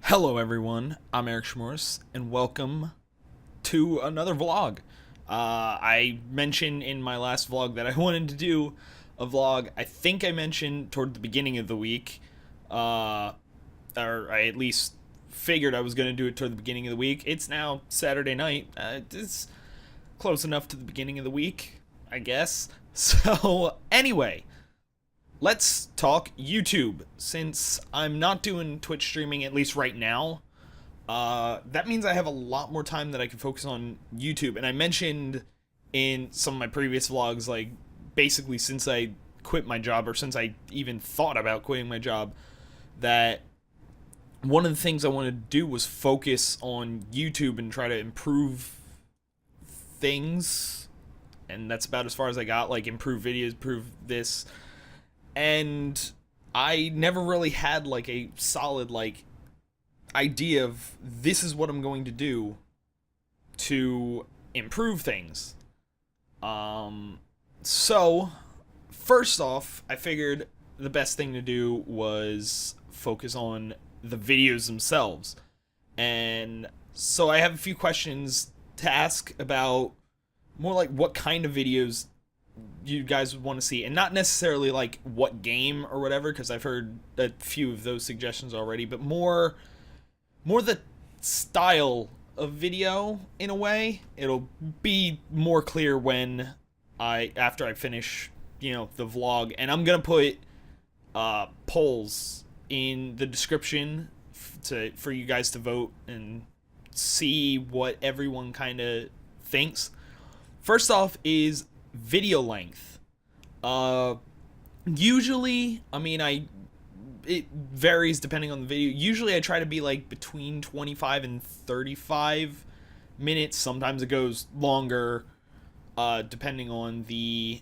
Hello everyone, I'm Eric Schmorris, and welcome to another vlog. I mentioned in my last vlog that I wanted to do a vlog. I think I mentioned toward the beginning of the week, or I at least figured I was going to do it toward the beginning of the week. It's now Saturday night. It's close enough to the beginning of the week, I guess. So, anyway, let's talk YouTube. Since I'm not doing Twitch streaming, at least right now, that means I have a lot more time that I can focus on YouTube. And I mentioned in some of my previous vlogs, like, basically since I quit my job, or since I even thought about quitting my job, that one of the things I wanted to do was focus on YouTube and try to improve things. And that's about as far as I got, like, improve videos, improve this. And I never really had like a solid like idea of this is what I'm going to do to improve things. So first off, I figured the best thing to do was focus on the videos themselves. And so I have a few questions to ask about more like what kind of videos you guys would want to see, and not necessarily like what game or whatever, because I've heard a few of those suggestions already, but more the style of video. In a way, it'll be more clear when after I finish the vlog. And I'm gonna put polls in the description for you guys to vote and see what everyone kind of thinks. First off is video length. Usually, it varies depending on the video. Usually I try to be like between 25 and 35 minutes. Sometimes it goes longer, depending on the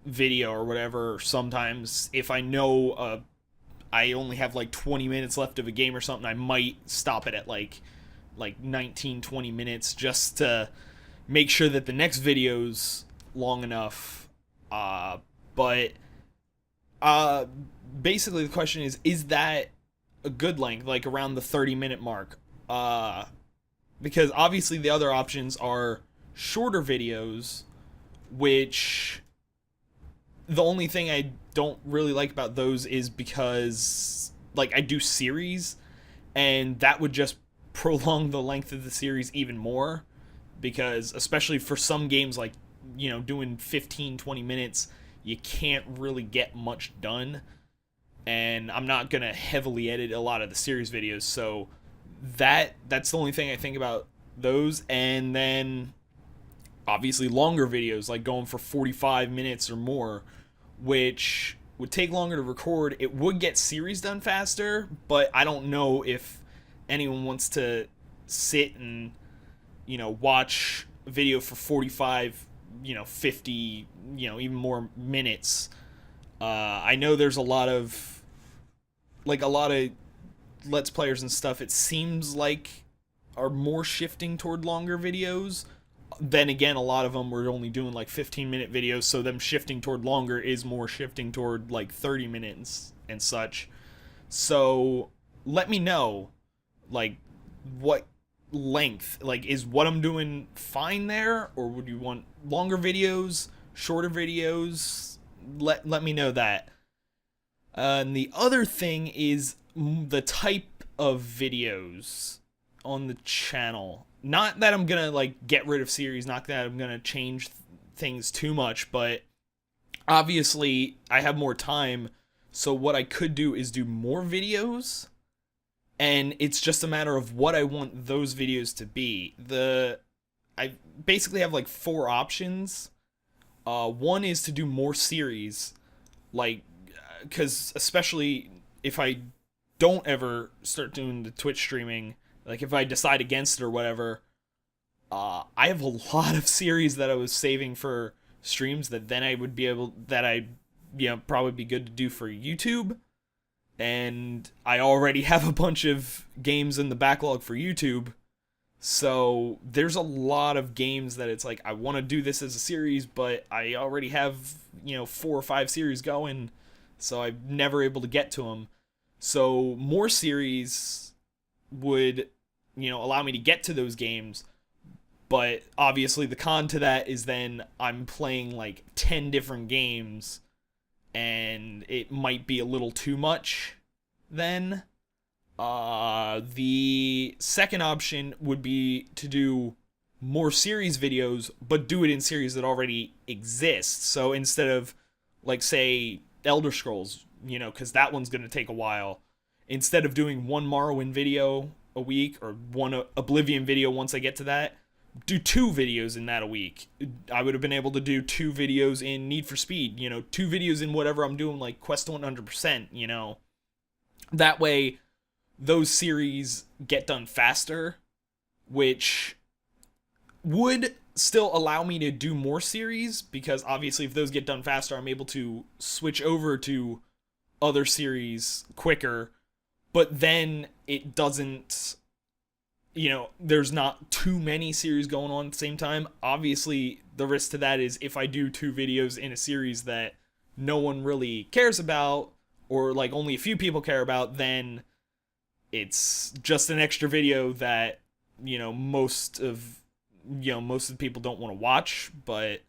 video or whatever. Sometimes if I know I only have like 20 minutes left of a game or something, I might stop it at like 19-20 minutes, just to make sure that the next video's long enough. But basically the question is that a good length, like around the 30-minute mark? Because obviously the other options are shorter videos, which the only thing I don't really like about those is because like I do series, and that would just prolong the length of the series even more, because especially for some games, like doing 15-20 minutes, you can't really get much done, and I'm not gonna heavily edit a lot of the series videos, so that's the only thing I think about those. And then obviously longer videos, like going for 45 minutes or more, which would take longer to record. It would get series done faster, but I don't know if anyone wants to sit and watch a video for 45, 50, even more minutes. I know there's a lot of Let's Players and stuff, it seems like, are more shifting toward longer videos. Then again, a lot of them were only doing like 15-minute videos, so them shifting toward longer is more shifting toward like 30 minutes and such. So let me know, like, what length, like, is what I'm doing fine there, or would you want longer videos, shorter videos? Let me know that. And the other thing is the type of videos on the channel. Not that I'm gonna like get rid of series, not that I'm gonna change things too much, but obviously I have more time, so what I could do is do more videos, and it's just a matter of what I want those videos to be. I basically have like 4 options. One is to do more series, like, because especially if I don't ever start doing the Twitch streaming, like if I decide against it or whatever, I have a lot of series that I was saving for streams that then I'd probably be good to do for YouTube. And I already have a bunch of games in the backlog for YouTube, so there's a lot of games that it's like I want to do this as a series, but I already have 4 or 5 series going, so I'm never able to get to them. So more series would, allow me to get to those games. But obviously the con to that is then I'm playing like 10 different games, and it might be a little too much then. The second option would be to do more series videos, but do it in series that already exist. So instead of, like, say, Elder Scrolls, because that one's going to take a while, instead of doing one Morrowind video a week or one Oblivion video once I get to that, do 2 videos in that a week. I would have been able to do 2 videos in Need for Speed, 2 videos in whatever I'm doing, like Quest to 100%, That way, those series get done faster, which would still allow me to do more series, because obviously if those get done faster, I'm able to switch over to other series quicker, but then it doesn't, there's not too many series going on at the same time. Obviously, the risk to that is if I do 2 videos in a series that no one really cares about, or like only a few people care about, then it's just an extra video that, most of the people don't want to watch. But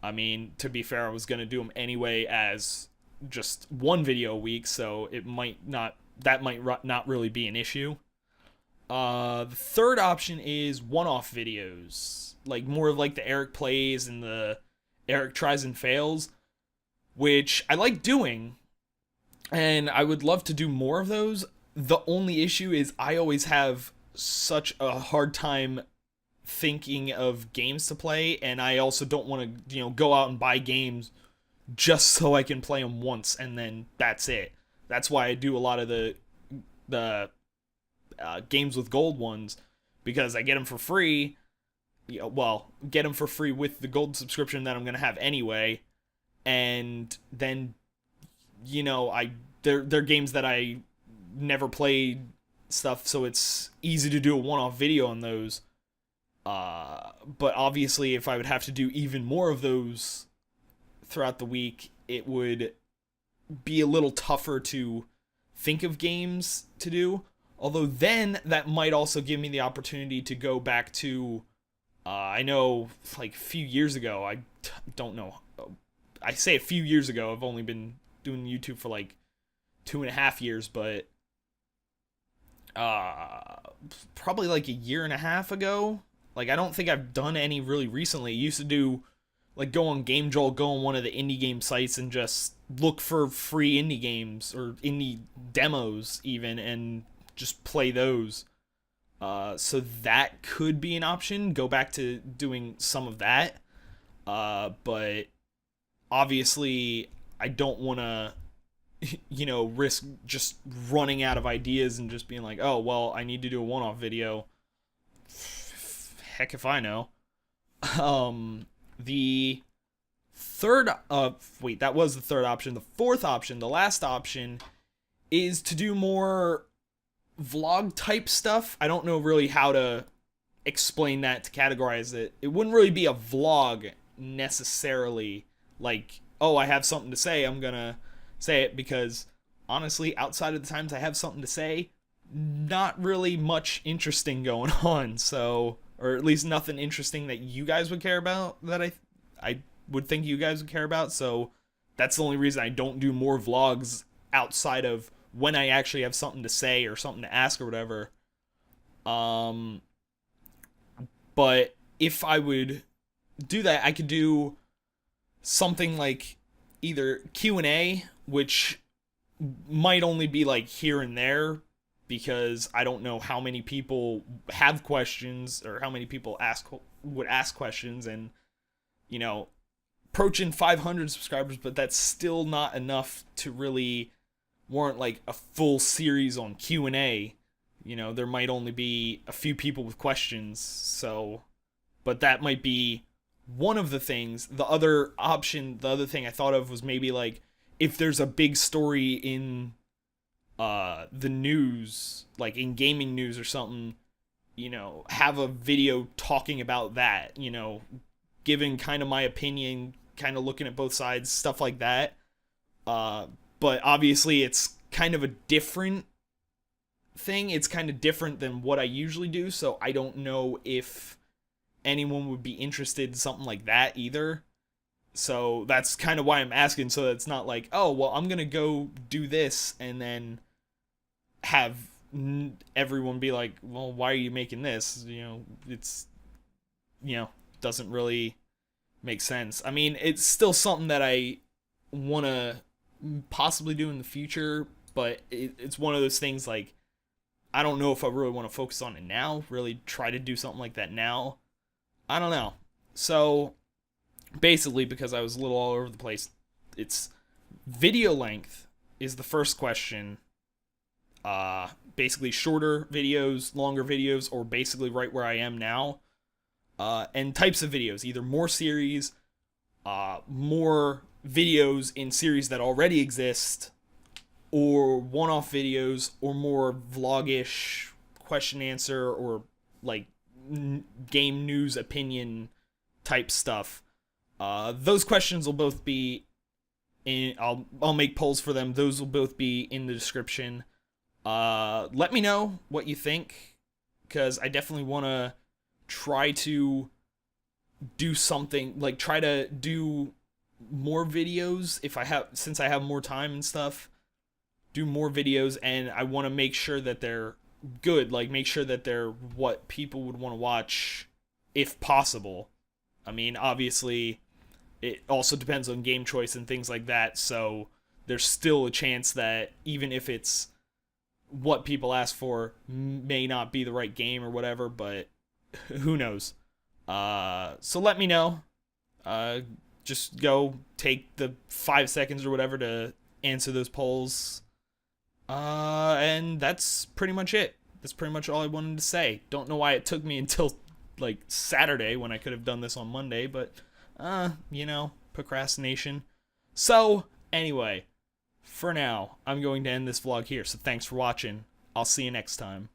I mean, to be fair, I was going to do them anyway as just one video a week, so that might not really be an issue. The third option is one-off videos, like more of like the Eric Plays and the Eric Tries and Fails, which I like doing, and I would love to do more of those. The only issue is I always have such a hard time thinking of games to play, and I also don't want to, go out and buy games just so I can play them once and then that's it. That's why I do a lot of the games with gold ones, because I get them for free. Get them for free with the gold subscription that I'm gonna have anyway, and then they're games that I never played stuff, so it's easy to do a one-off video on those. But obviously, if I would have to do even more of those throughout the week, it would be a little tougher to think of games to do. Although then that might also give me the opportunity to go back to, I know like a few years ago, I don't know, I say a few years ago, I've only been doing YouTube for like 2.5 years, but probably like a year and a half ago. Like, I don't think I've done any really recently. I used to do, like, go on GameJolt, go on one of the indie game sites and just look for free indie games or indie demos even, and just play those. So that could be an option. Go back to doing some of that. But obviously I don't want to, risk just running out of ideas and just being like, oh, well, I need to do a one-off video. Heck if I know. The third, that was the third option. The fourth option, the last option, is to do more vlog type stuff. I don't know really how to explain that, to categorize it. It wouldn't really be a vlog necessarily, like, oh, I have something to say, I'm gonna say it, because honestly, outside of the times I have something to say, not really much interesting going on. So, or at least nothing interesting that you guys would care about, that I would think you guys would care about. So that's the only reason I don't do more vlogs outside of when I actually have something to say or something to ask or whatever. But if I would do that, I could do something like either Q&A, which might only be like here and there, because I don't know how many people have questions or how many people would ask questions, and approaching 500 subscribers, but that's still not enough to really warrant like a full series on Q&A. There might only be a few people with questions, so, but that might be one of the things. The other thing I thought of was maybe like, if there's a big story in the news, like in gaming news or something, have a video talking about that, giving kind of my opinion, kind of looking at both sides, stuff like that. But obviously it's kind of a different thing. It's kind of different than what I usually do, so I don't know if anyone would be interested in something like that either. So that's kind of why I'm asking, so it's not like, oh, well, I'm going to go do this and then have everyone be like, well, why are you making this? It's, doesn't really make sense. I mean, it's still something that I want to possibly do in the future, but it's one of those things like, I don't know if I really want to focus on it now, really try to do something like that now. I don't know. So, basically, because I was a little all over the place, it's video length is the first question. Basically shorter videos, longer videos, or basically right where I am now. And types of videos, either more series, more videos in series that already exist, or one-off videos, or more vlogish question answer, or like game news opinion type stuff. Those questions will both be in. I'll make polls for them. Those will both be in the description. Let me know what you think, because I definitely want to try to do something, like try to do more videos since I have more time and stuff, do more videos, and I want to make sure that they're good, like make sure that they're what people would want to watch if possible. I mean, obviously it also depends on game choice and things like that, so there's still a chance that even if it's what people ask for may not be the right game or whatever, but who knows. So let me know. Just go take the 5 seconds or whatever to answer those polls. And that's pretty much it. That's pretty much all I wanted to say. Don't know why it took me until like Saturday when I could have done this on Monday, but procrastination. So anyway, for now, I'm going to end this vlog here. So thanks for watching. I'll see you next time.